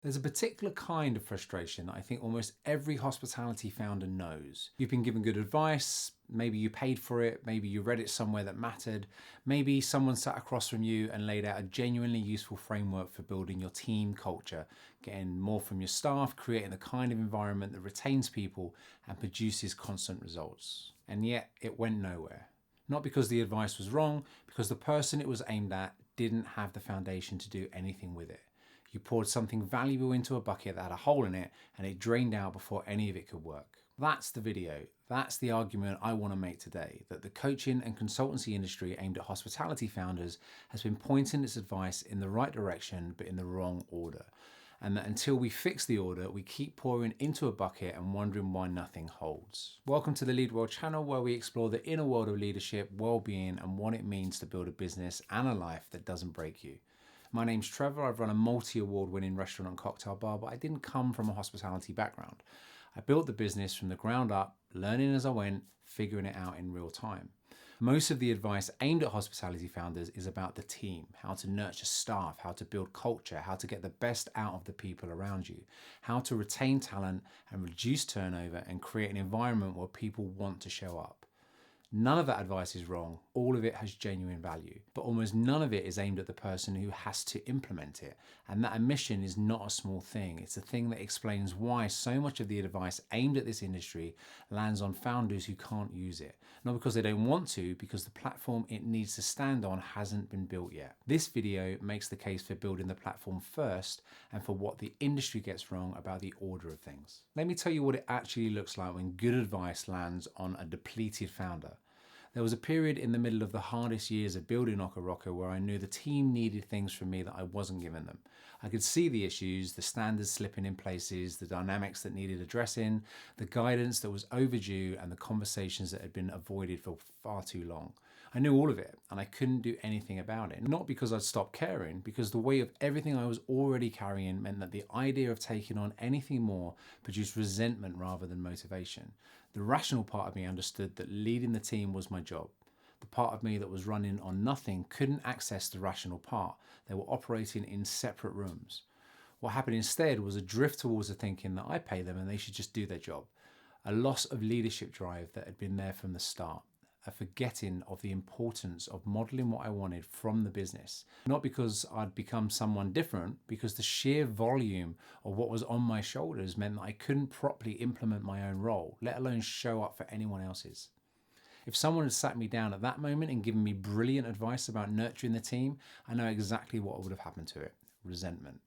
There's a particular kind of frustration that I think almost every hospitality founder knows. You've been given good advice, maybe you paid for it, maybe you read it somewhere that mattered, maybe someone sat across from you and laid out a genuinely useful framework for building your team culture, getting more from your staff, creating the kind of environment that retains people and produces constant results. And yet it went nowhere. Not because the advice was wrong, because the person it was aimed at didn't have the foundation to do anything with it. You poured something valuable into a bucket that had a hole in it and it drained out before any of it could work. That's the video. That's the argument I want to make today, that the coaching and consultancy industry aimed at hospitality founders has been pointing its advice in the right direction but in the wrong order. And that until we fix the order, we keep pouring into a bucket and wondering why nothing holds. Welcome to the Lead Well channel, where we explore the inner world of leadership, well-being, and what it means to build a business and a life that doesn't break you. My name's Trevor. I've run a multi-award winning restaurant and cocktail bar, but I didn't come from a hospitality background. I built the business from the ground up, learning as I went, figuring it out in real time. Most of the advice aimed at hospitality founders is about the team, how to nurture staff, how to build culture, how to get the best out of the people around you, how to retain talent and reduce turnover and create an environment where people want to show up. None of that advice is wrong. All of it has genuine value, but almost none of it is aimed at the person who has to implement it. And that omission is not a small thing. It's a thing that explains why so much of the advice aimed at this industry lands on founders who can't use it. Not because they don't want to, because the platform it needs to stand on hasn't been built yet. This video makes the case for building the platform first and for what the industry gets wrong about the order of things. Let me tell you what it actually looks like when good advice lands on a depleted founder. There was a period in the middle of the hardest years of building Oka Roka where I knew the team needed things from me that I wasn't giving them. I could see the issues, the standards slipping in places, the dynamics that needed addressing, the guidance that was overdue, and the conversations that had been avoided for far too long. I knew all of it, and I couldn't do anything about it. Not because I'd stopped caring, because the weight of everything I was already carrying meant that the idea of taking on anything more produced resentment rather than motivation. The rational part of me understood that leading the team was my job. The part of me that was running on nothing couldn't access the rational part. They were operating in separate rooms. What happened instead was a drift towards the thinking that I pay them and they should just do their job. A loss of leadership drive that had been there from the start. A forgetting of the importance of modeling what I wanted from the business. Not because I'd become someone different, because the sheer volume of what was on my shoulders meant that I couldn't properly implement my own role, let alone show up for anyone else's. If someone had sat me down at that moment and given me brilliant advice about nurturing the team, I know exactly what would have happened to it: resentment.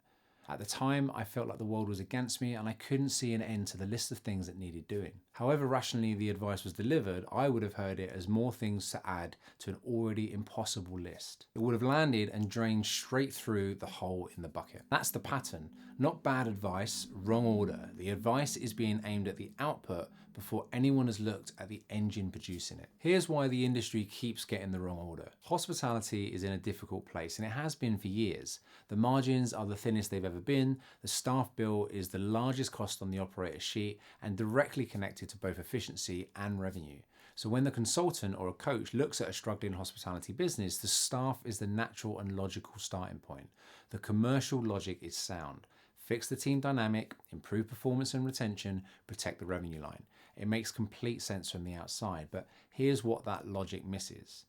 At the time, I felt like the world was against me and I couldn't see an end to the list of things that needed doing. However rationally the advice was delivered, I would have heard it as more things to add to an already impossible list. It would have landed and drained straight through the hole in the bucket. That's the pattern. Not bad advice, wrong order. The advice is being aimed at the output before anyone has looked at the engine producing it. Here's why the industry keeps getting the wrong order. Hospitality is in a difficult place, and it has been for years. The margins are the thinnest they've ever been. The staff bill is the largest cost on the operator sheet and directly connected to both efficiency and revenue. So when the consultant or a coach looks at a struggling hospitality business, the staff is the natural and logical starting point. The commercial logic is sound. Fix the team dynamic, improve performance and retention, protect the revenue line. It makes complete sense from the outside, but here's what that logic misses.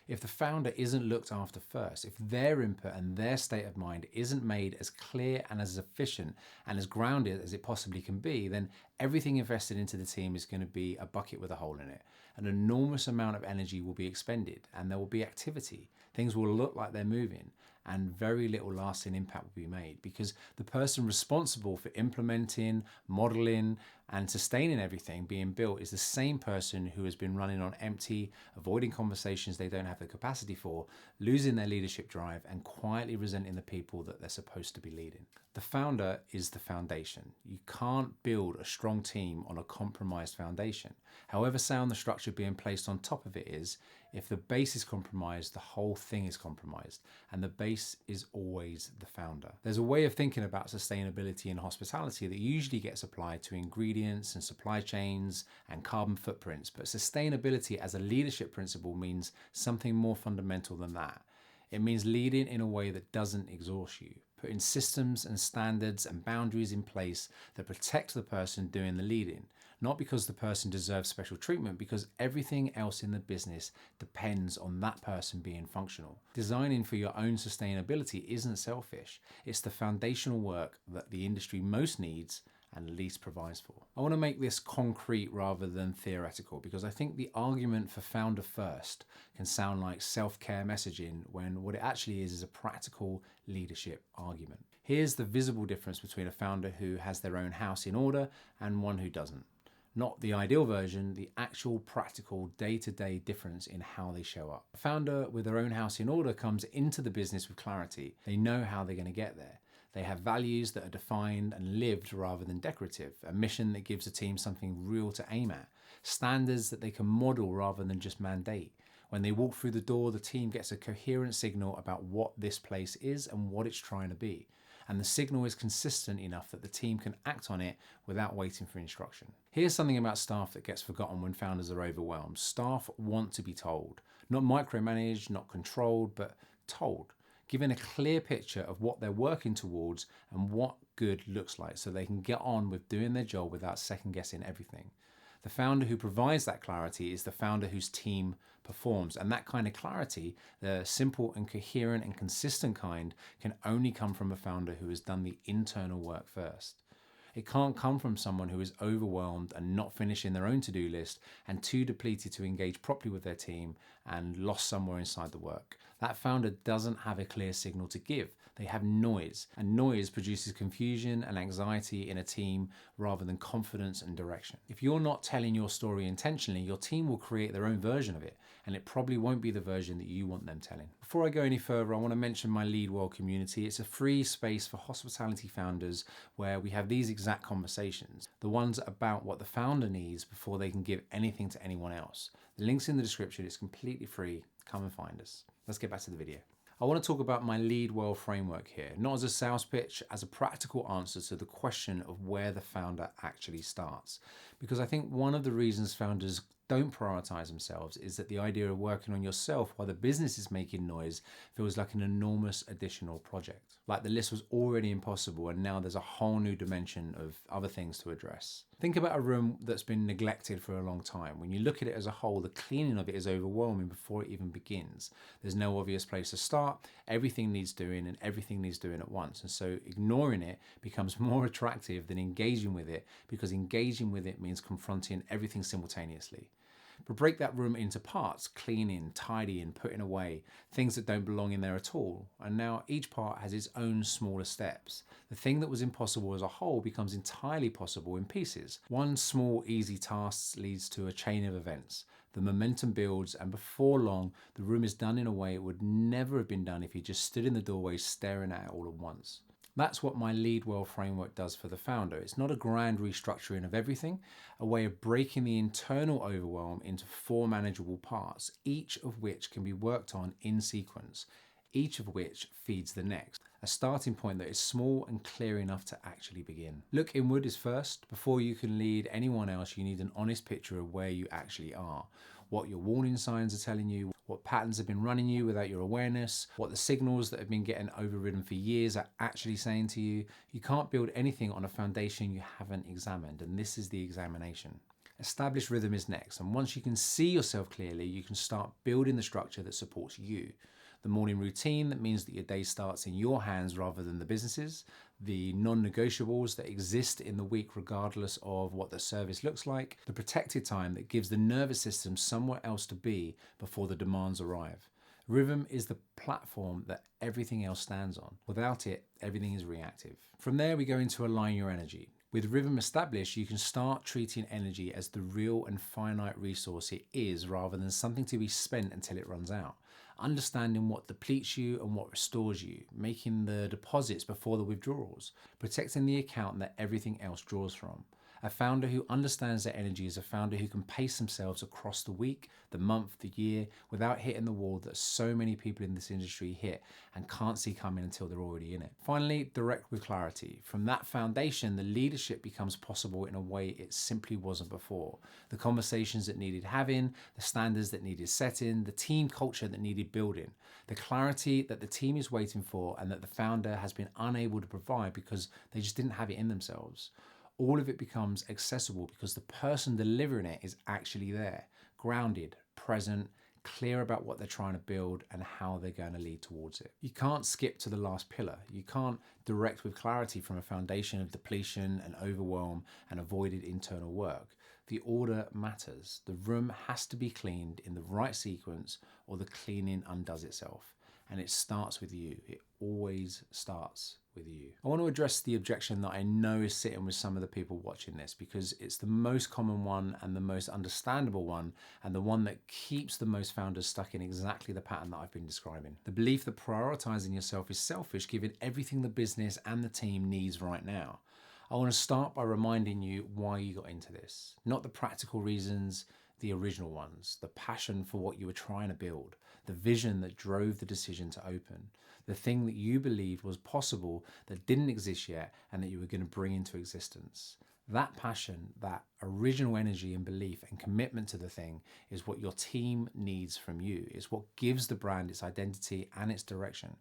If the founder isn't looked after first, if their input and their state of mind isn't made as clear and as efficient and as grounded as it possibly can be, then everything invested into the team is going to be a bucket with a hole in it. An enormous amount of energy will be expended and there will be activity. Things will look like they're moving and very little lasting impact will be made because the person responsible for implementing, modeling, and sustaining everything being built is the same person who has been running on empty, avoiding conversations they don't have the capacity for, losing their leadership drive, and quietly resenting the people that they're supposed to be leading. The founder is the foundation. You can't build a strong team on a compromised foundation. However sound the structure being placed on top of it is, if the base is compromised, the whole thing is compromised, and the base is always the founder. There's a way of thinking about sustainability in hospitality that usually gets applied to ingredients and supply chains and carbon footprints, but sustainability as a leadership principle means something more fundamental than that. It means leading in a way that doesn't exhaust you. putting systems and standards and boundaries in place that protect the person doing the leading, not because the person deserves special treatment, because everything else in the business depends on that person being functional. Designing for your own sustainability isn't selfish. It's the foundational work that the industry most needs and least provides for. I want to make this concrete rather than theoretical, because I think the argument for founder first can sound like self-care messaging when what it actually is a practical leadership argument. Here's the visible difference between a founder who has their own house in order and one who doesn't. Not the ideal version, the actual practical day-to-day difference in how they show up. A founder with their own house in order comes into the business with clarity. They know how they're going to get there. They have values that are defined and lived rather than decorative, a mission that gives the team something real to aim at, standards that they can model rather than just mandate. When they walk through the door, the team gets a coherent signal about what this place is and what it's trying to be. And the signal is consistent enough that the team can act on it without waiting for instruction. Here's something about staff that gets forgotten when founders are overwhelmed. Staff want to be told, not micromanaged, not controlled, but told. Given a clear picture of what they're working towards and what good looks like so they can get on with doing their job without second guessing everything. The founder who provides that clarity is the founder whose team performs. And that kind of clarity, the simple and coherent and consistent kind, can only come from a founder who has done the internal work first. It can't come from someone who is overwhelmed and not finishing their own to-do list and too depleted to engage properly with their team and lost somewhere inside the work. That founder doesn't have a clear signal to give. They have noise, and noise produces confusion and anxiety in a team rather than confidence and direction. If you're not telling your story intentionally, your team will create their own version of it, and it probably won't be the version that you want them telling. Before I go any further, I want to mention my Lead Well community. It's a free space for hospitality founders where we have these exact conversations, the ones about what the founder needs before they can give anything to anyone else. The link's in the description. It's completely free. Come and find us. Let's get back to the video. I want to talk about my Lead Well framework here, not as a sales pitch, as a practical answer to the question of where the founder actually starts. Because I think one of the reasons founders don't prioritize themselves is that the idea of working on yourself while the business is making noise feels like an enormous additional project. Like the list was already impossible and now there's a whole new dimension of other things to address. Think about a room that's been neglected for a long time. When you look at it as a whole, the cleaning of it is overwhelming before it even begins. There's no obvious place to start. Everything needs doing and everything needs doing at once. And so ignoring it becomes more attractive than engaging with it, because engaging with it means confronting everything simultaneously. But break that room into parts, cleaning, tidying, putting away, things that don't belong in there at all. And now each part has its own smaller steps. The thing that was impossible as a whole becomes entirely possible in pieces. One small, easy task leads to a chain of events. The momentum builds, and before long, the room is done in a way it would never have been done if you just stood in the doorway staring at it all at once. That's what my Lead Well framework does for the founder. It's not a grand restructuring of everything, a way of breaking the internal overwhelm into 4 manageable parts, each of which can be worked on in sequence, each of which feeds the next. A starting point that is small and clear enough to actually begin. Look inward is first. Before you can lead anyone else, you need an honest picture of where you actually are, what your warning signs are telling you, what patterns have been running you without your awareness, what the signals that have been getting overridden for years are actually saying to you. You can't build anything on a foundation you haven't examined, and this is the examination. Established rhythm is next, and once you can see yourself clearly, you can start building the structure that supports you. The morning routine that means that your day starts in your hands rather than the business's, the non-negotiables that exist in the week regardless of what the service looks like, the protected time that gives the nervous system somewhere else to be before the demands arrive. Rhythm is the platform that everything else stands on. Without it, everything is reactive. From there, we go into align your energy. With rhythm established, you can start treating energy as the real and finite resource it is, rather than something to be spent until it runs out. Understanding what depletes you and what restores you, making the deposits before the withdrawals, protecting the account that everything else draws from. A founder who understands their energy is a founder who can pace themselves across the week, the month, the year, without hitting the wall that so many people in this industry hit and can't see coming until they're already in it. Finally, direct with clarity. From that foundation, the leadership becomes possible in a way it simply wasn't before. The conversations that needed having, the standards that needed setting, the team culture that needed building, the clarity that the team is waiting for and that the founder has been unable to provide because they just didn't have it in themselves. All of it becomes accessible because the person delivering it is actually there, grounded, present, clear about what they're trying to build and how they're going to lead towards it. You can't skip to the last pillar. You can't direct with clarity from a foundation of depletion and overwhelm and avoided internal work. The order matters. The room has to be cleaned in the right sequence or the cleaning undoes itself. And it starts with you. It always starts with you. I want to address the objection that I know is sitting with some of the people watching this because it's the most common one and the most understandable one and the one that keeps the most founders stuck in exactly the pattern that I've been describing. The belief that prioritizing yourself is selfish given everything the business and the team needs right now. I want to start by reminding you why you got into this, not the practical reasons, the original ones, the passion for what you were trying to build, the vision that drove the decision to open, the thing that you believed was possible that didn't exist yet and that you were going to bring into existence. That passion, that original energy and belief and commitment to the thing is what your team needs from you. It's what gives the brand its identity and its direction.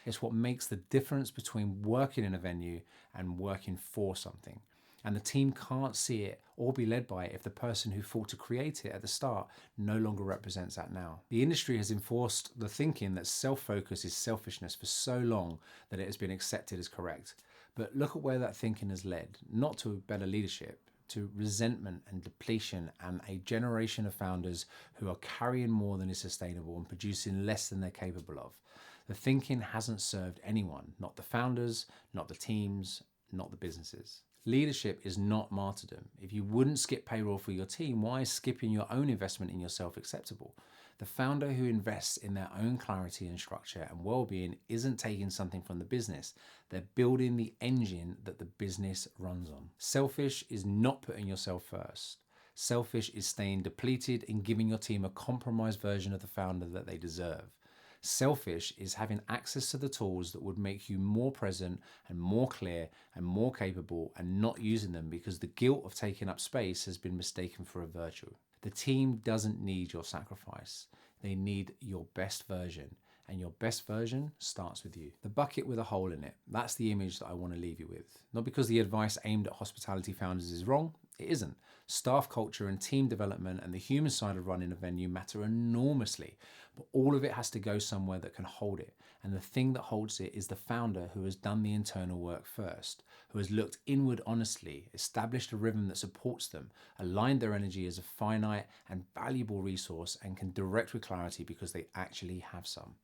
It's what makes the difference between working in a venue and working for something. And the team can't see it or be led by it if the person who fought to create it at the start no longer represents that now. The industry has enforced the thinking that self-focus is selfishness for so long that it has been accepted as correct. But look at where that thinking has led, not to better leadership, to resentment and depletion and a generation of founders who are carrying more than is sustainable and producing less than they're capable of. The thinking hasn't served anyone, not the founders, not the teams, not the businesses. Leadership is not martyrdom. If you wouldn't skip payroll for your team, why is skipping your own investment in yourself acceptable? The founder who invests in their own clarity and structure and well-being isn't taking something from the business. They're building the engine that the business runs on. Selfish is not putting yourself first. Selfish is staying depleted and giving your team a compromised version of the founder that they deserve. Selfish is having access to the tools that would make you more present and more clear and more capable and not using them because the guilt of taking up space has been mistaken for a virtue. The team doesn't need your sacrifice. They need your best version, and your best version starts with you. The bucket with a hole in it, that's the image that I want to leave you with. Not because the advice aimed at hospitality founders is wrong, it isn't. Staff culture and team development and the human side of running a venue matter enormously, but all of it has to go somewhere that can hold it. And the thing that holds it is the founder who has done the internal work first, who has looked inward honestly, established a rhythm that supports them, aligned their energy as a finite and valuable resource, and can direct with clarity because they actually have some.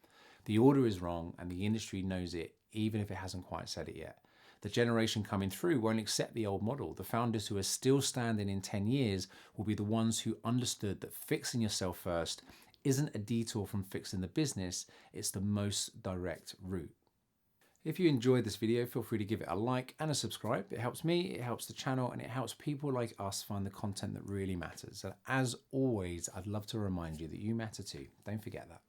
The order is wrong and the industry knows it, even if it hasn't quite said it yet. The generation coming through won't accept the old model. The founders who are still standing in 10 years will be the ones who understood that fixing yourself first isn't a detour from fixing the business, it's the most direct route. If you enjoyed this video, feel free to give it a like and a subscribe. It helps me, it helps the channel, and it helps people like us find the content that really matters. And as always, I'd love to remind you that you matter too. Don't forget that.